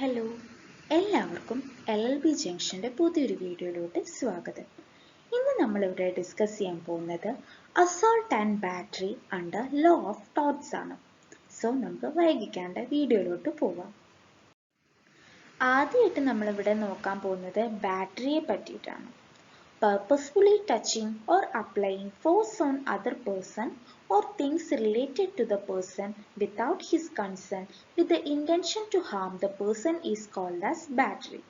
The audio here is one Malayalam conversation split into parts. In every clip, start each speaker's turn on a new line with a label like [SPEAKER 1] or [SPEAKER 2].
[SPEAKER 1] ഹലോ, എല്ലാവർക്കും LLB ജംഗ്ഷൻ്റെ പുതിയൊരു വീഡിയോയിലോട്ട് സ്വാഗതം. ഇന്ന് നമ്മളിവിടെ ഡിസ്കസ് ചെയ്യാൻ പോകുന്നത് assault and battery under law of torts ആണ്. സോ നമുക്ക് വൈകിക്കാണ്ട് വീഡിയോയിലോട്ട് പോവാം. ആദ്യമായിട്ട് നമ്മളിവിടെ നോക്കാൻ പോകുന്നത് ബാറ്ററിയെ പറ്റിയിട്ടാണ്. Purposefully touching or applying force on other person or things related to the person without his consent with the intention to harm the person is called as battery.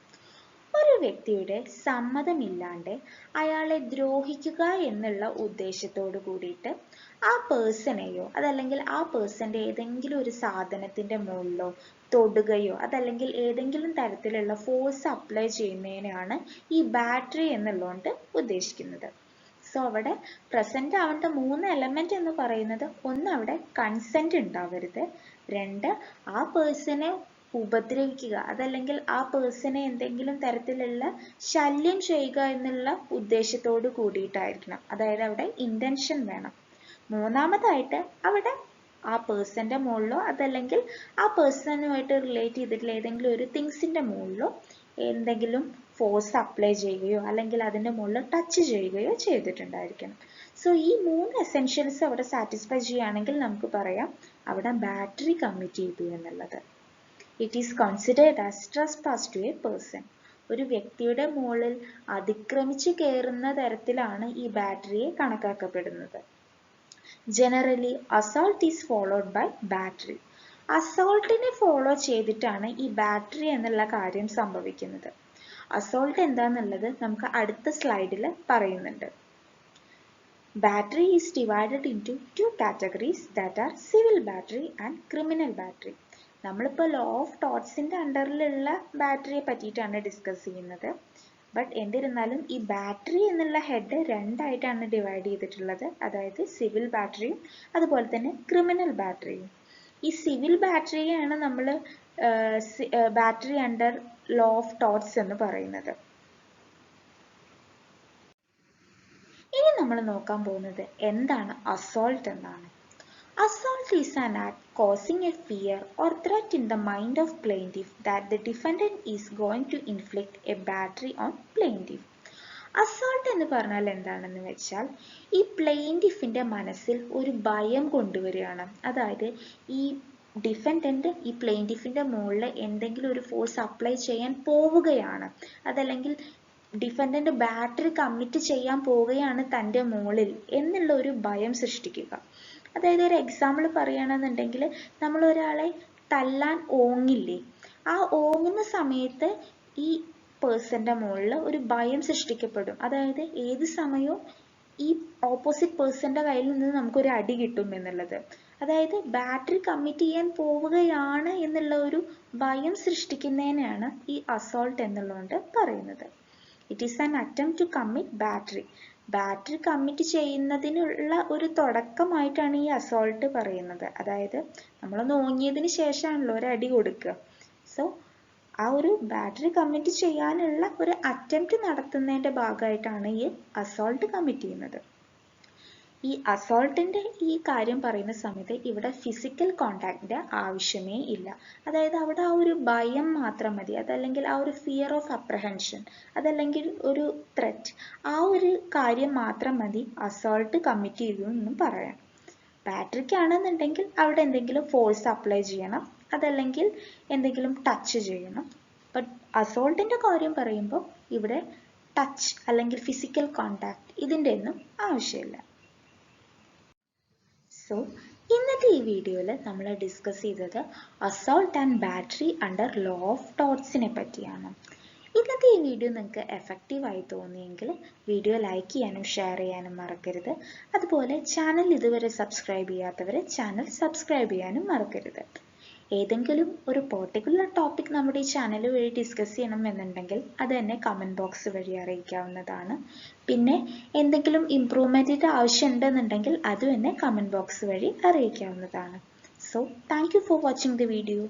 [SPEAKER 1] ഒരു വ്യക്തിയുടെ സമ്മതമില്ലാണ്ട് അയാളെ ദ്രോഹിക്കുക എന്നുള്ള ഉദ്ദേശത്തോടു കൂടിയിട്ട് ആ പേഴ്സണെയോ അതല്ലെങ്കിൽ ആ പേഴ്സന്റെ ഏതെങ്കിലും ഒരു സാധനത്തിന്റെ മുകളിലോ തൊടുകയോ അതല്ലെങ്കിൽ ഏതെങ്കിലും തരത്തിലുള്ള ഫോഴ്സ് അപ്ലൈ ചെയ്യുന്നതിനാണ് ഈ ബാറ്ററി എന്നുള്ളതുകൊണ്ട് ഉദ്ദേശിക്കുന്നത്. സോ അവിടെ പ്രസന്റ് ആവേണ്ട 3 എലമെന്റ് എന്ന് പറയുന്നത്, ഒന്ന് അവിടെ കൺസെന്റ് ഉണ്ടാവരുത്, 2 ആ പേഴ്സണെ ഉപദ്രവിക്കുക അതല്ലെങ്കിൽ ആ പേഴ്സണെ എന്തെങ്കിലും തരത്തിലുള്ള ശല്യം ചെയ്യുക എന്നുള്ള ഉദ്ദേശത്തോട് കൂടിയിട്ടായിരിക്കണം, അതായത് അവിടെ ഇന്റൻഷൻ വേണം. മൂന്നാമതായിട്ട് അവിടെ ആ പേഴ്സന്റെ മുകളിലോ അതല്ലെങ്കിൽ ആ പേഴ്സണുമായിട്ട് റിലേറ്റ് ചെയ്തിട്ടുള്ള ഏതെങ്കിലും ഒരു തിങ്സിന്റെ മുകളിലോ എന്തെങ്കിലും ഫോഴ്സ് അപ്ലൈ ചെയ്യുകയോ അല്ലെങ്കിൽ അതിന്റെ മുകളിൽ ടച്ച് ചെയ്യുകയോ ചെയ്തിട്ടുണ്ടായിരിക്കണം. സോ ഈ 3 എസെൻഷ്യൽസ് അവിടെ സാറ്റിസ്ഫൈ ചെയ്യുകയാണെങ്കിൽ നമുക്ക് പറയാം അവിടെ ബാറ്ററി കമ്മിറ്റ് ചെയ്തു എന്നുള്ളത്. It is considered as trespass to a person. ഒരു വ്യക്തിയുടെ മുകളിൽ അതിക്രമിച്ച് കയറുന്ന തരത്തിലാണ് ഈ ബാറ്ററിയെ കണക്കാക്കപ്പെടുന്നത്. Generally, assault is followed by battery. അസോൾട്ടിനെ ഫോളോ ചെയ്തിട്ടാണ് ഈ ബാറ്ററി എന്നുള്ള കാര്യം സംഭവിക്കുന്നത്. അസോൾട്ട് എന്താന്നുള്ളത് നമുക്ക് അടുത്ത സ്ലൈഡിൽ പറയുന്നുണ്ട്. Battery is divided into 2 categories, that are civil battery and criminal battery. നമ്മളിപ്പോൾ ലോ ഓഫ് ടോർട്ട്സിന്റെ അണ്ടറിലുള്ള ബാറ്ററിയെ പറ്റിയിട്ടാണ് ഡിസ്കസ് ചെയ്യുന്നത്. ബട്ട് എന്നിരുന്നാലും ഈ ബാറ്ററി എന്നുള്ള ഹെഡ് രണ്ടായിട്ടാണ് ഡിവൈഡ് ചെയ്തിട്ടുള്ളത്, അതായത് സിവിൽ ബാറ്ററിയും അതുപോലെ തന്നെ ക്രിമിനൽ ബാറ്ററിയും. ഈ സിവിൽ ബാറ്ററിയാണ് നമ്മൾ ബാറ്ററി അണ്ടർ ലോ ഓഫ് ടോർട്ട്സ് എന്ന് പറയുന്നത്. ഇനി നമ്മൾ നോക്കാൻ പോകുന്നത് എന്താണ് അസോൾട്ട് എന്നാണ്. Assault is an act causing a fear or threat in the mind of plaintiff that the defendant is going to inflict a battery on plaintiff. Assault എന്ന് പറഞ്ഞാൽ എന്താണെന്ന് വെച്ചാൽ ഈ പ്ലെയിൻറ്റിഫിന്റെ മനസ്സിൽ ഒരു ഭയം കൊണ്ടുവരികയാണ്. അതായത് ഈ ഡിഫൻഡന്റ് ഈ പ്ലെയിൻറ്റിഫിന്റെ മുകളിൽ എന്തെങ്കിലും ഒരു ഫോഴ്സ് അപ്ലൈ ചെയ്യാൻ പോവുകയാണ്, അതല്ലെങ്കിൽ ഡിഫൻഡന്റ് ബാറ്ററി കമ്മിറ്റ് ചെയ്യാൻ പോവുകയാണ് തൻ്റെ മുകളിൽ എന്നുള്ള ഒരു ഭയം സൃഷ്ടിക്കുക. അതായത് ഒരു എക്സാമ്പിൾ പറയുകയാണെന്നുണ്ടെങ്കിൽ, നമ്മൾ ഒരാളെ തല്ലാൻ ഓങ്ങില്ലേ, ആ ഓങ്ങുന്ന സമയത്ത് ഈ പേഴ്സന്റെ മുകളിൽ ഒരു ഭയം സൃഷ്ടിക്കപ്പെടും. അതായത് ഏത് സമയവും ഈ ഓപ്പോസിറ്റ് പേഴ്സന്റെ കയ്യിൽ നിന്ന് നമുക്കൊരു അടി കിട്ടും എന്നുള്ളത്. അതായത് ബാറ്ററി കമ്മിറ്റ് ചെയ്യാൻ പോവുകയാണ് എന്നുള്ള ഒരു ഭയം സൃഷ്ടിക്കുന്നതിനാണ് ഈ അസോൾട്ട് എന്നുള്ളതുകൊണ്ട് പറയുന്നത്. It is an attempt to commit battery. Battery commit ചെയ്യുന്നതിനുള്ള ഒരു തുടക്കമായിട്ടാണ് ഈ അസോൾട്ട് പറയുന്നത്. അതായത് നമ്മളൊന്ന് ഓങ്ങിയതിന് ശേഷമാണല്ലോ ഒരു അടി കൊടുക്കുക. സോ ആ ഒരു ബാറ്ററി കമ്മിറ്റ് ചെയ്യാനുള്ള ഒരു അറ്റംപ്റ്റ് നടത്തുന്നതിന്റെ ഭാഗമായിട്ടാണ് ഈ അസോൾട്ട് കമ്മിറ്റ് ചെയ്യുന്നത്. ഈ അസോൾട്ടിന്റെ ഈ കാര്യം പറയുന്ന സമയത്ത് ഇവിടെ ഫിസിക്കൽ കോണ്ടാക്റ്റിന്റെ ആവശ്യമേ ഇല്ല. അതായത് അവിടെ ആ ഒരു ഭയം മാത്രം മതി, അതല്ലെങ്കിൽ ആ ഒരു ഫിയർ ഓഫ് അപ്രഹെൻഷൻ, അതല്ലെങ്കിൽ ഒരു ത്രെറ്റ്, ആ ഒരു കാര്യം മാത്രം മതി അസോൾട്ട് കമ്മിറ്റ് ചെയ്തു എന്നും പറയാം. ബാറ്ററിക്കാണെന്നുണ്ടെങ്കിൽ അവിടെ എന്തെങ്കിലും ഫോഴ്സ് അപ്ലൈ ചെയ്യണം, അതല്ലെങ്കിൽ എന്തെങ്കിലും ടച്ച് ചെയ്യണം. ബട്ട് അസോൾട്ടിന്റെ കാര്യം പറയുമ്പോൾ ഇവിടെ ടച്ച് അല്ലെങ്കിൽ ഫിസിക്കൽ കോണ്ടാക്ട് ഇതിൻ്റെ ഒന്നും ആവശ്യമില്ല. സോ ഇന്നത്തെ ഈ വീഡിയോയിൽ നമ്മൾ ഡിസ്കസ് ചെയ്തത് assault and battery under law of ടോർട്ട്സിനെ പറ്റിയാണ്. ഇന്നത്തെ ഈ വീഡിയോ നിങ്ങൾക്ക് എഫക്റ്റീവായി തോന്നിയെങ്കിൽ വീഡിയോ ലൈക്ക് ചെയ്യാനും ഷെയർ ചെയ്യാനും മറക്കരുത്. അതുപോലെ ചാനൽ ഇതുവരെ സബ്സ്ക്രൈബ് ചെയ്യാത്തവർ ചാനൽ സബ്സ്ക്രൈബ് ചെയ്യാനും മറക്കരുത്. ഏതെങ്കിലും ഒരു പെർട്ടിക്കുലർ ടോപ്പിക് നമ്മുടെ ഈ ചാനൽ വഴി ഡിസ്കസ് ചെയ്യണമെന്നുണ്ടെങ്കിൽ അത് എന്നെ കമൻറ്റ് ബോക്സ് വഴി അറിയിക്കാവുന്നതാണ്. പിന്നെ എന്തെങ്കിലും ഇംപ്രൂവ്മെൻറ്റിൻ്റെ ആവശ്യമുണ്ടെന്നുണ്ടെങ്കിൽ അതും എന്നെ കമൻറ്റ് ബോക്സ് വഴി അറിയിക്കാവുന്നതാണ്. So thank you for watching the video.